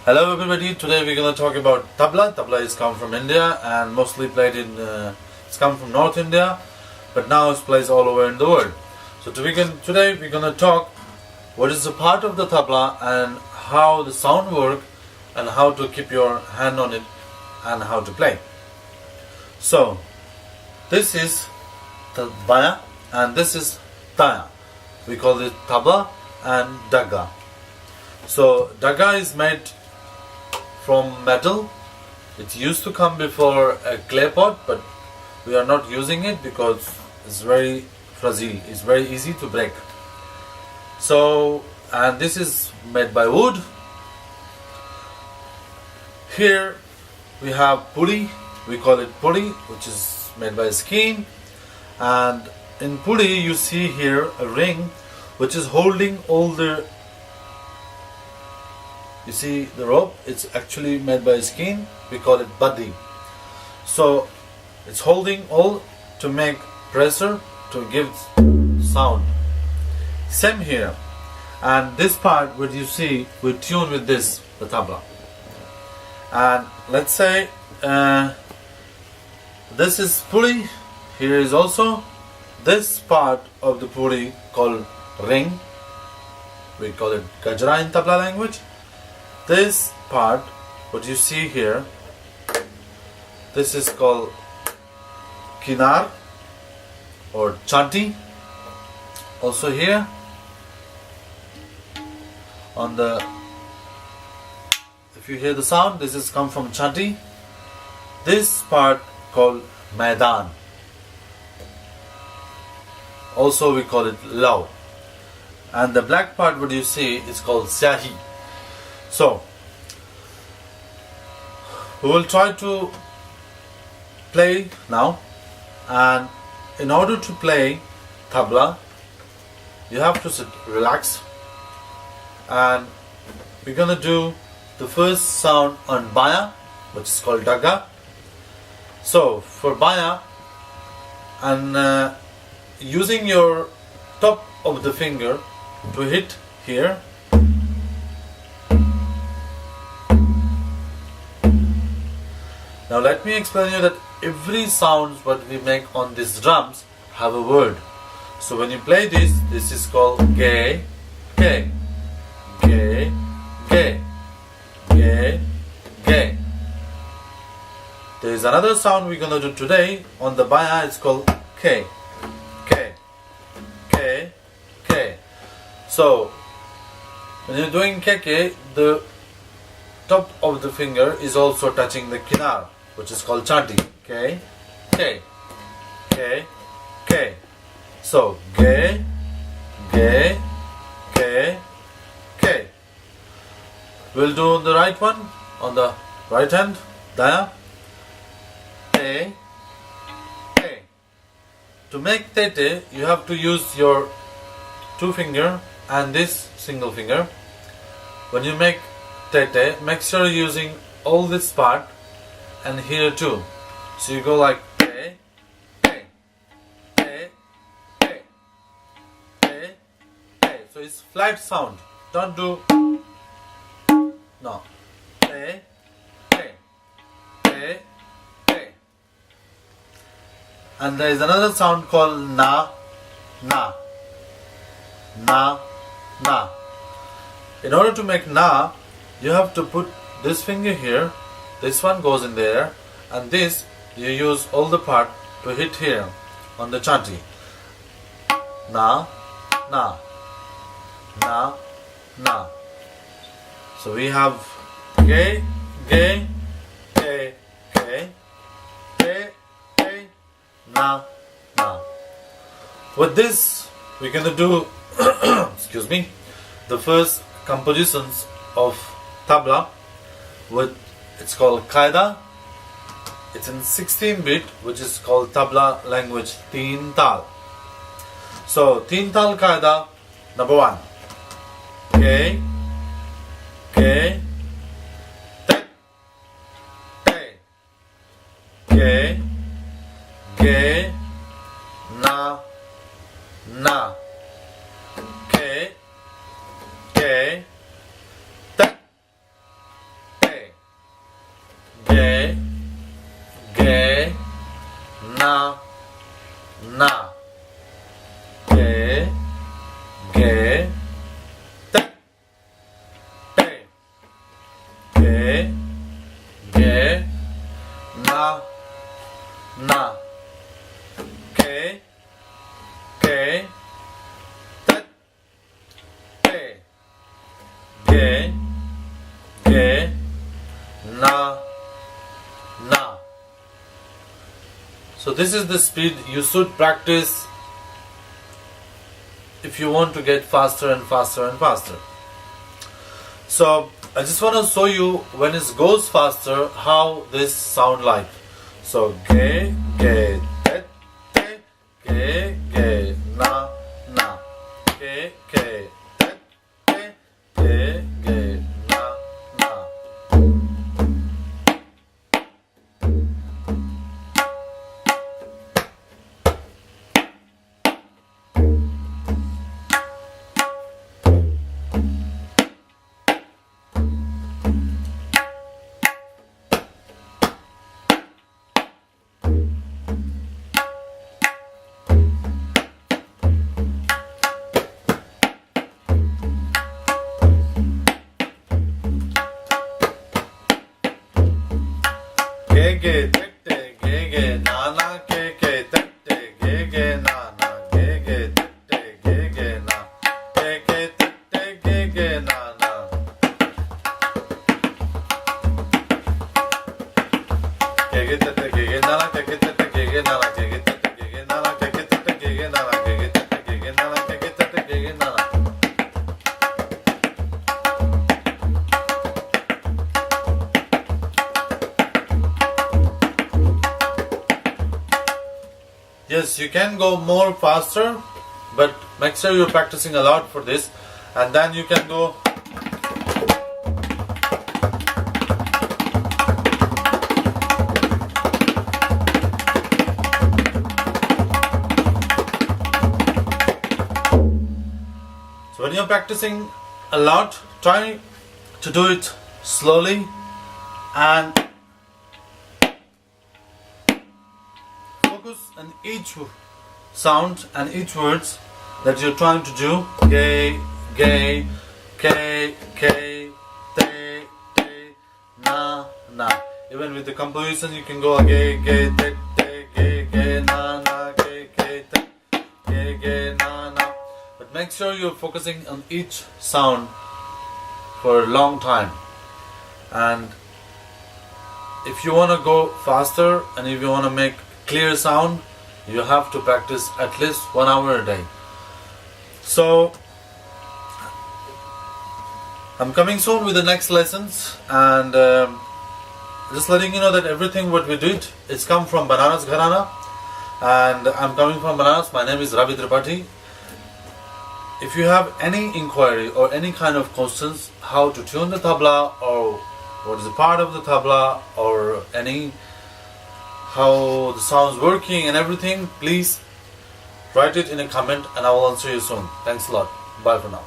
Hello everybody, today we're going to talk about tabla. Tabla is come from India and mostly played in, it's come from North India, but now it's played all over in the world. So today we're going to talk what is the part of the tabla and how the sound work and how to keep your hand on it and how to play. So this is the baya and this is taya. We call it tabla and daga. So daga is made from metal. It used to come before a clay pot, but we are not using it because it's very fragile. It's very easy to break. So, and this is made by wood. Here we have puri. We call it puri, which is made by skin. And in puri you see here a ring which is holding all the, you see the rope, it's actually made by skin. We call it badi. So it's holding all to make pressure to give sound. Same here. And this part what you see, we tune with this, the tabla. And let's say this is puri. Here is also this part of the puri called ring. We call it gajra in tabla language. This part, what you see here, this is called kinar or chanti. Also here, on the, if you hear the sound, this is come from chanti. This part called maidan. Also we call it law. And the black part, what you see, is called syahi. So, we will try to play now, and in order to play tabla, you have to sit relax, and we're gonna do the first sound on baya, which is called daga. So, for baya, and using your top of the finger to hit here. Now let me explain you that every sound what we make on these drums have a word. So when you play this, this is called ge, ge, ge, ge, ge, ge. There is another sound we're gonna do today on the baya. It's called ke, ke, ke, ke. So when you're doing ke, the top of the finger is also touching the kinar, which is called chanti. K, K, K, K. So, G, G, K, K. We'll do the right one on the right hand. Daya. K, K. To make tete, you have to use your two finger and this single finger. When you make tete, make sure you're using all this part and here too. So you go like K, K, K, K, K, K. So it's flat sound. Don't do no. K, K, K, K. And there is another sound called na, na, na, na. In order to make na, you have to put this finger here. This one goes in there, and this you use all the part to hit here on the chanti. Na, na, na, na. So we have ge, ge, ke, ke, ke, ke, na, na. With this, we're gonna do, excuse me, the first compositions of tabla with, it's called kayda. It's in 16-bit, which is called tabla language, teen tal. So, teen tal kayda, number 1. Ke, ke, te, te, ke, ge, na, na, ke, ke, te, ge, ge, na, na, ke, ke, tat, te, ge, ge, na, na. So this is the speed you should practice if you want to get faster and faster and faster. So I just want to show you when it goes faster how this sound like. So ge, ge, te, te, ge, ge, na, na, ke, ke, te, te, ge, ge, na, na. Ge ge tette ge ge na na ke ke tette ge ge na na ge ge tette ge ge na ke ke tette ge ge na na ge ge tette ge ge na na ke ke tette ge ge na na ge ge tette ge ge na na ke ke tette ge ge na na ge ge tette ge ge na na ke ke tette ge ge na na. Yes, you can go more faster, but make sure you're practicing a lot for this, and then you can go. So when you're practicing a lot, try to do it slowly and focus on each sound and each words that you're trying to do. Ge, ge, ke, ke, te, te, na, na. Even with the composition, you can go ge, ge, te, te, ge, na, na, ge, te, ge, na, na. But make sure you're focusing on each sound for a long time. And if you want to go faster and if you want to make clear sound, you have to practice at least 1 hour a day. So I'm coming soon with the next lessons, and just letting you know that everything what we did is come from Banaras gharana, and I'm coming from Banaras. My name is Ravi TRIPATHI. If you have any inquiry or any kind of questions how to tune the tabla, or what is a part of the tabla, or any how the sound's working and everything, please write it in a comment and I will answer you soon. Thanks a lot. Bye for now.